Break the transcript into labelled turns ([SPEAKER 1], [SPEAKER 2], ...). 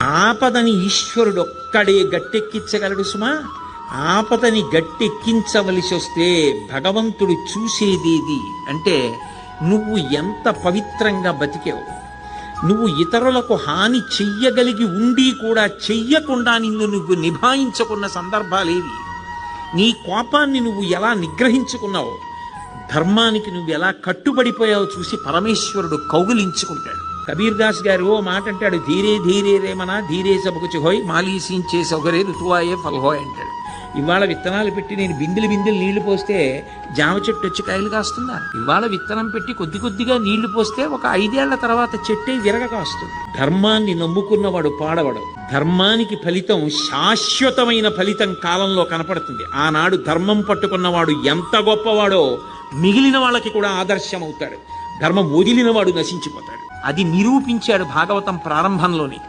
[SPEAKER 1] ఆపదని ఈశ్వరుడు ఒక్కడే గట్టెక్కించగలడు సుమా. ఆపదని గట్టెక్కించవలసి వస్తే భగవంతుడు చూసేదేది అంటే నువ్వు ఎంత పవిత్రంగా బతికావు. నువ్వు ఇతరులకు హాని చెయ్యగలిగి ఉండి కూడా చెయ్యకుండా నిన్ను నువ్వు నిభాయించుకున్న సందర్భాలేవి. నీ కోపాన్ని నువ్వు ఎలా నిగ్రహించుకున్నావు, ధర్మానికి నువ్వు ఎలా కట్టుబడిపోయావో చూసి పరమేశ్వరుడు కౌగిలించుకుంటాడు. కబీర్ దాస్ గారు ఓ మాట అంటాడు, ధీరే ధీరే రేమనా ధీరే సబకుచి హోయ్ మాలీసించే సౌకర్య ఋతువాయే ఫల్హోయ్ అంటాడు. ఇవాళ విత్తనాలు పెట్టి నేను బిందెలు నీళ్లు పోస్తే జామ చెట్టు వచ్చి కాయలు కాస్తుందా? ఇవాళ విత్తనం పెట్టి కొద్ది కొద్దిగా నీళ్లు పోస్తే ఒక 5 ఏళ్ల తర్వాత చెట్టే విరగ కాస్తుంది. ధర్మాన్ని నమ్ముకున్నవాడు పాడవడు. ధర్మానికి ఫలితం శాశ్వతమైన ఫలితం కాలంలో కనపడుతుంది. ఆనాడు ధర్మం పట్టుకున్నవాడు ఎంత గొప్పవాడో మిగిలిన వాళ్ళకి కూడా ఆదర్శం అవుతాడు. ధర్మం వదిలినవాడు నశించిపోతాడు. అది నిరూపించాడు భాగవతం ప్రారంభంలోనే.